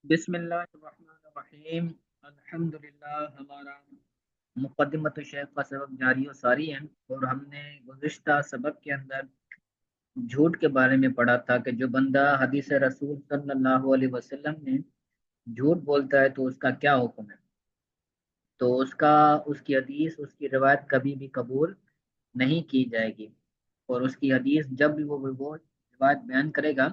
بسم اللہ الرحمن الرحیم۔ الحمدللہ، ہمارا مقدمۃ الشیخ کا سبق جاری و ساری ہے، اور ہم نے گزشتہ سبق کے اندر جھوٹ کے بارے میں پڑھا تھا کہ جو بندہ حدیث رسول صلی اللہ علیہ وسلم نے جھوٹ بولتا ہے تو اس کا کیا حکم ہے۔ تو اس کی حدیث، اس کی روایت کبھی بھی قبول نہیں کی جائے گی، اور اس کی حدیث جب بھی وہ روایت بیان کرے گا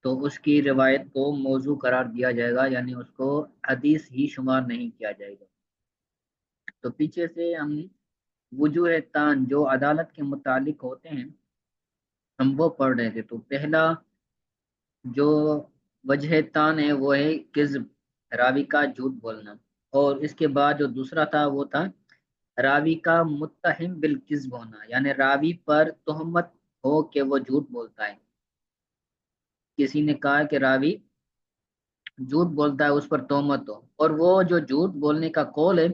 تو اس کی روایت کو موضوع قرار دیا جائے گا، یعنی اس کو حدیث ہی شمار نہیں کیا جائے گا۔ تو پیچھے سے ہم وجوہ تان جو عدالت کے متعلق ہوتے ہیں ہم وہ پڑھ رہے تھے۔ تو پہلا جو وجہ تان ہے وہ ہے کذب، راوی کا جھوٹ بولنا، اور اس کے بعد جو دوسرا تھا وہ تھا راوی کا متہم بالکذب ہونا، یعنی راوی پر تہمت ہو کہ وہ جھوٹ بولتا ہے۔ کسی نے کہا کہ راوی جھوٹ بولتا ہے، اس پر تہمت ہو، اور وہ جو جھوٹ بولنے کا قول ہے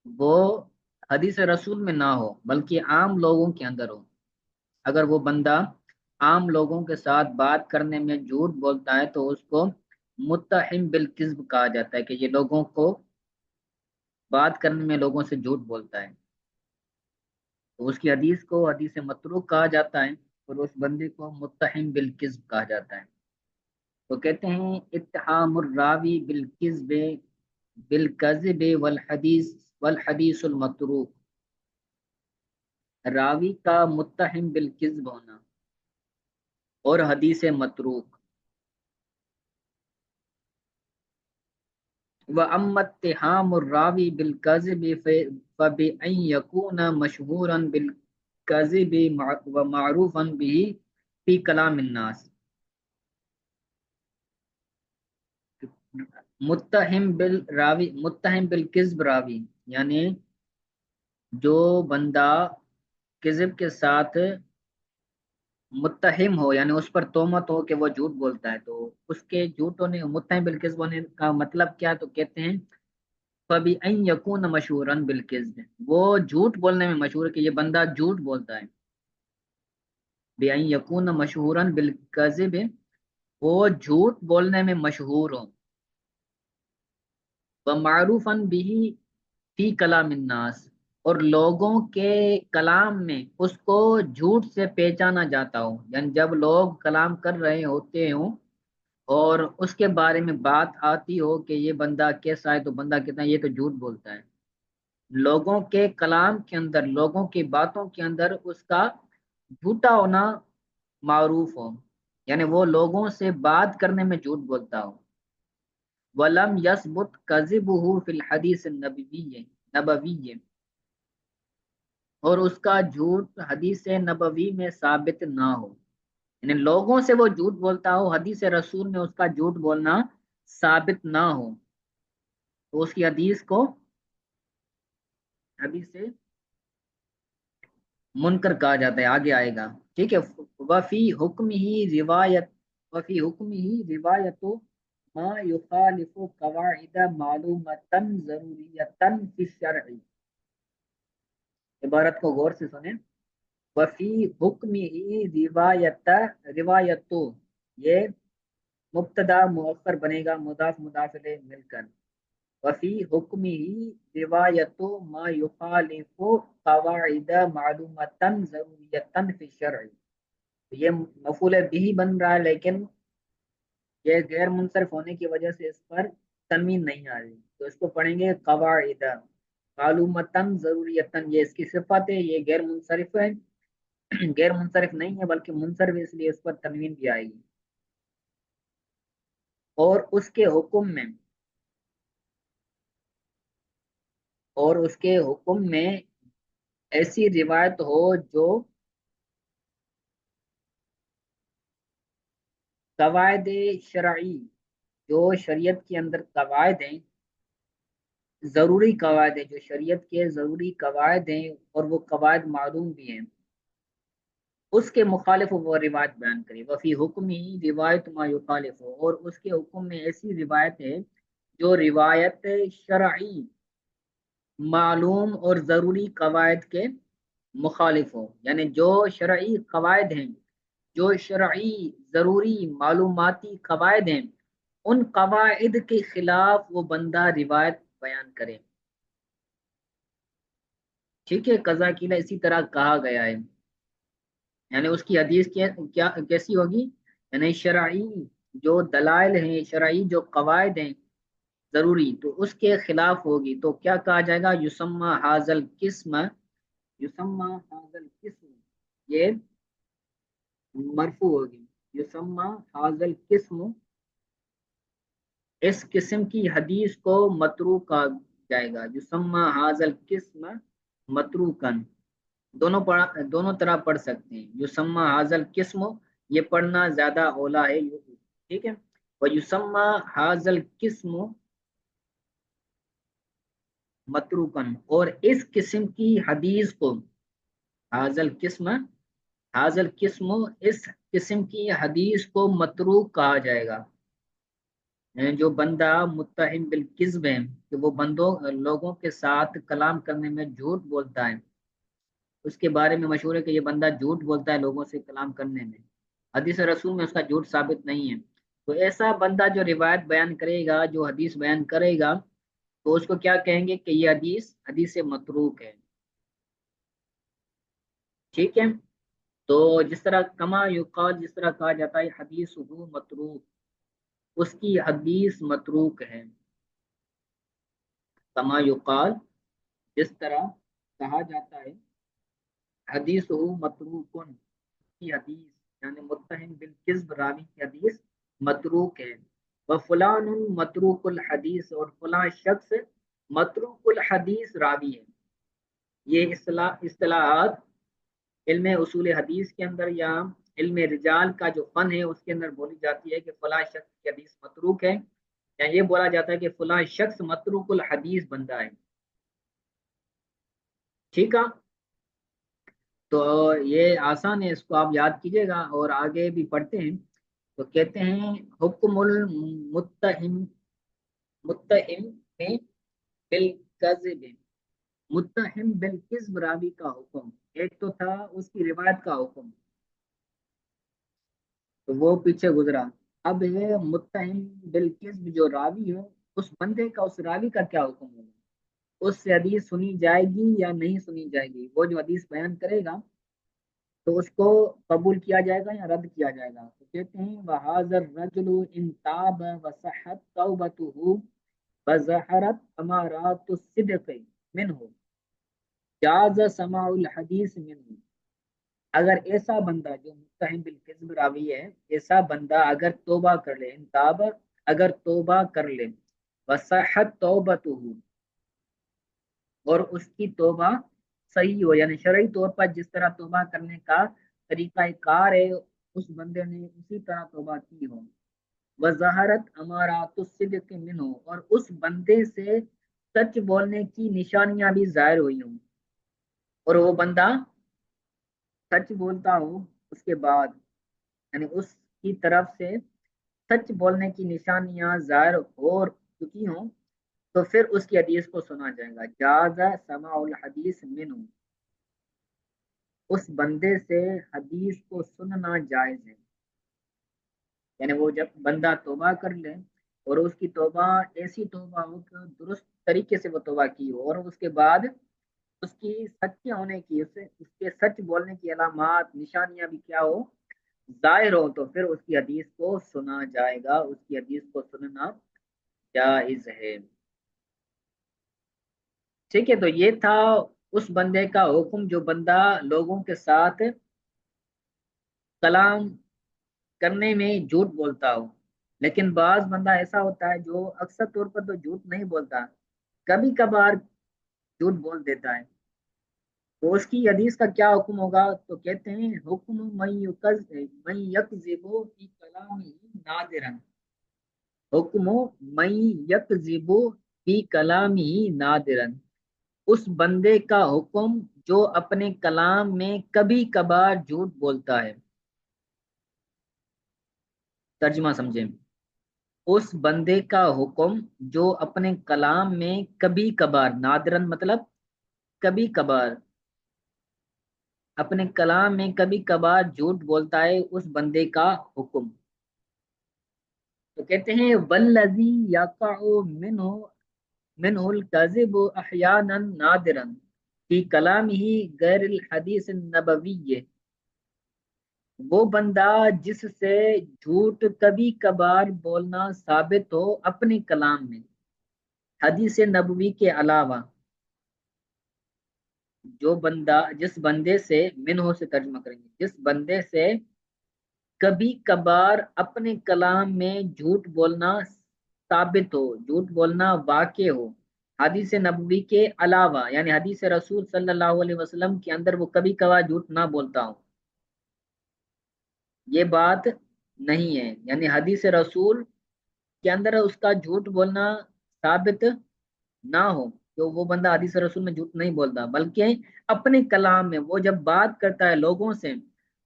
وہ حدیث رسول میں نہ ہو بلکہ عام لوگوں کے اندر ہو۔ اگر وہ بندہ عام لوگوں کے ساتھ بات کرنے میں جھوٹ بولتا ہے تو اس کو متہم بالکذب کہا جاتا ہے، کہ یہ لوگوں کو بات کرنے میں لوگوں سے جھوٹ بولتا ہے، تو اس کی حدیث کو حدیث متروک کہا جاتا ہے، اور اس بندے کو متہم بالکذب کہا جاتا ہے۔ تو کہتے ہیں اتہام الراوی بالکذب والحدیث المتروک، راوی کا متہم بالکذب ہونا اور حدیث متروک۔ وَأَمَّا اتِّهَامُ الرَّاوِي بِالْكَذِبِ فَبِأَنْ يَكُونَ مَشْهُورًا بِالْكَذِبِ وَمَعْرُوفًا بِهِ فِي كَلَامِ النَّاسِ۔ متہم بالکذب راوی، یعنی جو بندہ کذب کے ساتھ متہم ہو، یعنی اس پر تہمت ہو کہ وہ جھوٹ بولتا ہے، تو اس کے جھوٹ ہونے، متہم بالکذب ہونے کا مطلب کیا؟ تو کہتے ہیں فَبِأَنْ يَكُونَ مَشْهُورًا بِالْكِذْبِ، وہ جھوٹ بولنے میں مشہور ہے کہ یہ بندہ جھوٹ بولتا ہے۔ بِأَنْ يَكُونَ مَشْهُورًا بِالْكَذِبِ، وہ جھوٹ بولنے میں مشہور ہو، وَمَعْرُوفًا بِهِ فِي كَلَامِ النَّاسِ، اور لوگوں کے کلام میں اس کو جھوٹ سے پہچانا جاتا ہو، یعنی جب لوگ کلام کر رہے ہوتے ہوں اور اس کے بارے میں بات آتی ہو کہ یہ بندہ کیسا ہے، تو بندہ کہتا ہے یہ تو جھوٹ بولتا ہے۔ لوگوں کے کلام کے اندر، لوگوں کی باتوں کے اندر اس کا جھوٹا ہونا معروف ہو، یعنی وہ لوگوں سے بات کرنے میں جھوٹ بولتا ہو۔ وَلَمْ يَثْبُتْ كَذِبُهُ فِي الْحَدِيثِ النَّبَوِيِّ، اور اس کا جھوٹ حدیث نبوی میں ثابت نہ ہو، یعنی لوگوں سے وہ جھوٹ بولتا ہو، حدیث رسول میں اس کا جھوٹ بولنا ثابت نہ ہو، تو اس کی حدیث کو حدیث سے منکر کہا جاتا ہے۔ آگے آئے گا، ٹھیک ہے۔ وفی حکم ہی روایت، وفی حکم ہی روایت ما یخالف قواعد معلومتا ضروریتا فی الشرع، عبارت کو غور سے سنیں۔ وفی حکم ہی روایت، یہ مبتدا مؤخر بنے گا، مضاف مضاف الیہ مل کر۔ وفی حکم ہی روایت ما یخالف قواعد معلومتا ضروریتا فی الشرع، یہ مفعول بھی بن رہا ہے لیکن یہ غیر منصرف ہونے کی وجہ سے اس پر تنوین نہیں آ رہی، تو اس کو پڑھیں گے قواعد معلومتاً ضروریتاً، یہ اس کی صفت ہے، یہ غیر منصرف ہے، غیر منصرف نہیں ہے بلکہ منصرف ہے، اس لیے اس پر تنوین بھی آئے گی۔ اور اس کے حکم میں، اور اس کے حکم میں ایسی روایت ہو جو قواعد شرعی، جو شریعت کے اندر قواعد ہیں، ضروری قواعد ہیں، جو شریعت کے ضروری قواعد ہیں اور وہ قواعد معلوم بھی ہیں، اس کے مخالف وہ روایت بیان کرے۔ وفی حکم ہی روایت ما یخالف، اور اس کے حکم میں ایسی روایت ہے جو روایت شرعی معلوم اور ضروری قواعد کے مخالف ہو، یعنی جو شرعی قواعد ہیں، جو شرعی ضروری معلوماتی قواعد ہیں، ان قواعد کے خلاف وہ بندہ روایت بیان کرے. ٹھیک ہے، قضا قیلہ اسی طرح کہا گیا ہے. یعنی اس کی حدیث کیا کیسی ہوگی؟ یعنی شرعی جو دلائل ہیں، شرعی جو قواعد ہیں ضروری، تو اس کے خلاف ہوگی تو کیا کہا جائے گا؟ یسمى حاضل قسم، یسمى حاضل قسم، یہ مرفوع ہوگی. یسمى حاضل قسم، اس قسم کی حدیث کو متروک کہا جائے گا. یسمى حاضل قسم متروکن، دونوں طرح پڑھ سکتے ہیں. یسمى حاضل قسم، یہ پڑھنا زیادہ اولا ہے. ٹھیک ہے. ویسمى حاضل قسم متروکن، اور اس قسم کی حدیث کو، حاضل قسم، حاضل قسم، اس قسم کی حدیث کو متروک کہا جائے گا. جو بندہ متہم بالکذب ہے کہ وہ لوگوں کے ساتھ کلام کرنے میں جھوٹ بولتا ہے، اس کے بارے میں مشہور ہے کہ یہ بندہ جھوٹ بولتا ہے لوگوں سے کلام کرنے میں، حدیث رسول میں اس کا جھوٹ ثابت نہیں ہے. تو ایسا بندہ جو روایت بیان کرے گا، جو حدیث بیان کرے گا، تو اس کو کیا کہیں گے کہ یہ حدیث متروک ہے. ٹھیک ہے. تو جس طرح کما یقال، جس طرح کہا جاتا ہے حدیث متروک، اس کی حدیث متروک ہے. کما یقال، جس طرح کہا جاتا ہے حدیث متروکن، کی حدیث یعنی متہم بالکذب راوی کی حدیث متروک ہے. وفلان متروک الحدیث، اور فلاں شخص متروک الحدیث راوی ہے. یہ اصطلاحات علم اصول حدیث کے اندر یا علم رجال کا جو فن ہے اس کے اندر بولی جاتی ہے کہ فلاں شخص کی حدیث متروک ہے، یا یہ بولا جاتا ہے کہ فلاں شخص متروک الحدیث بندہ ہے. ٹھیک ہے. تو یہ آسان ہے، اس کو آپ یاد کیجئے گا اور آگے بھی پڑھتے ہیں. تو کہتے ہیں حکم المتہم، متہم میں بالکذب، متہم بالکذب راوی کا حکم. ایک تو تھا اس کی روایت کا حکم، تو وہ پیچھے گزرا. اب ہے متہم بالکذب جو راوی ہے، اس بندے کا، اس راوی کا کیا حکم ہوگا؟ اس سے حدیث سنی جائے گی یا نہیں سنی جائے گی؟ وہ جو حدیث بیان کرے گا تو اس کو قبول کیا جائے گا یا رد کیا جائے گا؟ تو کہتے ہیں وَهَذَا الرَّجُلُ إِن تَابَ وَصَحَّتْ تَوْبَتُهُ وَظَهَرَتْ أَمَارَاتُ الصِّدْقِ مِنْهُ جَازَ سَمَاعُ الْحَدِيثِ مِنْهُ. اگر ایسا بندہ جو متہم بالکذب راوی ہے، ایسا بندہ اگر توبہ کر لے، انتاب، اگر توبہ کر لے، وصحت توبتہ، اور اس کی توبہ صحیح ہو، یعنی شرعی طور پر جس طرح توبہ کرنے کا طریقہ کار ہے اس بندے نے اسی طرح توبہ کی ہو، وظہرت امارات الصدق منہ، اور اس بندے سے سچ بولنے کی نشانیاں بھی ظاہر ہوئی ہوں، اور وہ بندہ سچ بولتا ہو اس کے بعد، یعنی اس کی طرف سے سچ بولنے کی نشانیاں ظاہر ہو چکی ہوں، تو پھر اس کی حدیث کو سنا جائے گا. جاز سماع الحدیث منہ، اس بندے سے حدیث کو سننا جائز ہے. یعنی وہ جب بندہ توبہ کر لے اور اس کی توبہ ایسی توبہ ہو کہ درست طریقے سے وہ توبہ کی ہو، اور اس کے بعد اس کی سچے ہونے کی، اس کے سچ بولنے کی علامات نشانیاں بھی کیا ہو، ظاہر ہو، تو پھر اس کی حدیث کو سنا جائے گا، اس کی حدیث کو سننا جائز ہے. ٹھیک ہے. تو یہ تھا اس بندے کا حکم جو بندہ لوگوں کے ساتھ کلام کرنے میں جھوٹ بولتا ہو. لیکن بعض بندہ ایسا ہوتا ہے جو اکثر طور پر تو جھوٹ نہیں بولتا، کبھی کبھار جھوٹ بول دیتا ہے، تو اس کی حدیث کا کیا حکم ہوگا؟ تو کہتے ہیں حکم من یکذب فی کلامہ نادرا، حکم من یکذب فی کلامہ نادرا، اس بندے کا حکم جو اپنے کلام میں کبھی کبھار جھوٹ بولتا ہے. ترجمہ سمجھیں. اس بندے کا حکم جو اپنے کلام میں کبھی کبھار، نادرن مطلب کبھی کبھار، اپنے کلام میں کبھی کبھار جھوٹ بولتا ہے، اس بندے کا حکم. تو کہتے ہیں والذی یقع منہ منہ الکذب احیانا نادرا فی کلامہ غیر الحدیث النبوی، وہ بندہ جس سے جھوٹ کبھی کبھار بولنا ثابت ہو اپنے کلام میں حدیث نبوی کے علاوہ، جو بندہ جس بندے سے منہ سے ترجمہ کریں گے، جس بندے سے کبھی کبھار اپنے کلام میں جھوٹ بولنا ثابت ہو، جھوٹ بولنا واقع ہو حدیث نبوی کے علاوہ، یعنی حدیث رسول صلی اللہ علیہ وسلم کے اندر وہ کبھی کبھار جھوٹ نہ بولتا ہو، یہ بات نہیں ہے، یعنی حدیث رسول کے اندر اس کا جھوٹ بولنا ثابت نہ ہو، تو وہ بندہ حدیث رسول میں جھوٹ نہیں بولتا، بلکہ اپنے کلام میں وہ جب بات کرتا ہے لوگوں سے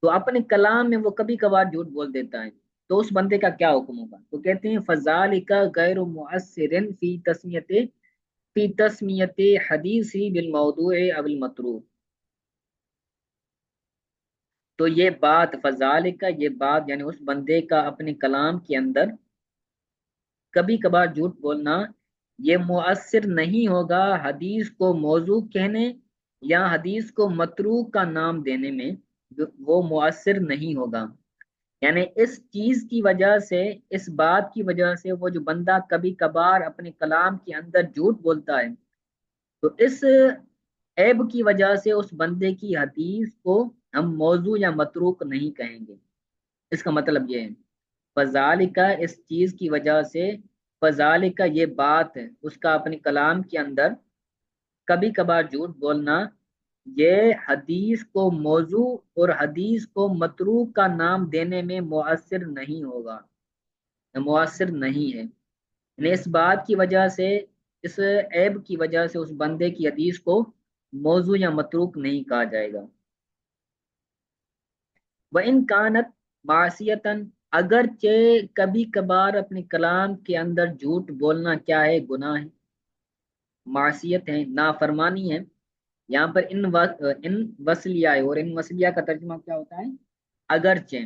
تو اپنے کلام میں وہ کبھی کبھار جھوٹ بول دیتا ہے، تو اس بندے کا کیا حکم ہوگا؟ تو کہتے ہیں فذالک غیر مؤثر فی تسمیت حدیثی بالموضوع او المتروک، تو یہ بات فذالک، یہ بات یعنی اس بندے کا اپنے کلام کے اندر کبھی کبھار جھوٹ بولنا یہ مؤثر نہیں ہوگا حدیث کو موضوع کہنے یا حدیث کو متروک کا نام دینے میں، وہ مؤثر نہیں ہوگا، یعنی اس چیز کی وجہ سے، اس بات کی وجہ سے وہ جو بندہ کبھی کبھار اپنے کلام کے اندر جھوٹ بولتا ہے، تو اس عیب کی وجہ سے اس بندے کی حدیث کو ہم موضوع یا متروک نہیں کہیں گے، اس کا مطلب یہ ہے فذالک، اس چیز کی وجہ سے، فذالک یہ بات ہے اس کا اپنے کلام کے اندر کبھی کبھار جھوٹ بولنا، یہ حدیث کو موضوع اور حدیث کو متروک کا نام دینے میں مؤثر نہیں ہوگا، مؤثر نہیں ہے، یعنی اس بات کی وجہ سے، اس عیب کی وجہ سے اس بندے کی حدیث کو موضوع یا متروک نہیں کہا جائے گا۔ وَإِنْ كَانَتْ مَعْصِيَةً، اگرچہ کبھی کبھار اپنے کلام کے اندر جھوٹ بولنا کیا ہے؟ گناہ ہے، معصیت ہے، نافرمانی ہے، یہاں پر ان وصلیہ ہے، اور ان وصلیہ کا ترجمہ کیا ہوتا ہے؟ اگرچہ،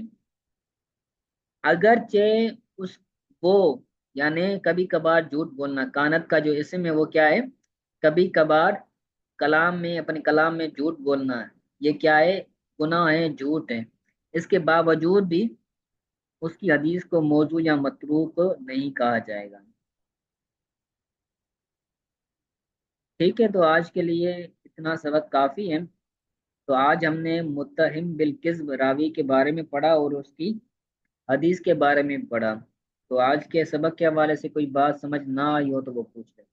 اگرچہ اس وہ، یعنی کبھی کبھار جھوٹ بولنا، کانت کا جو اسم ہے وہ کیا ہے؟ کبھی کبھار کلام میں، اپنے کلام میں جھوٹ بولنا ہے، یہ کیا ہے؟ گناہ ہے، جھوٹ ہے، اس کے باوجود بھی اس کی حدیث کو موضوع یا متروک نہیں کہا جائے گا۔ ٹھیک ہے، تو آج کے لیے اتنا سبق کافی ہے۔ تو آج ہم نے متہم بالکذب راوی کے بارے میں پڑھا اور اس کی حدیث کے بارے میں پڑھا، تو آج کے سبق کے حوالے سے کوئی بات سمجھ نہ آئی ہو تو وہ پوچھ لیں۔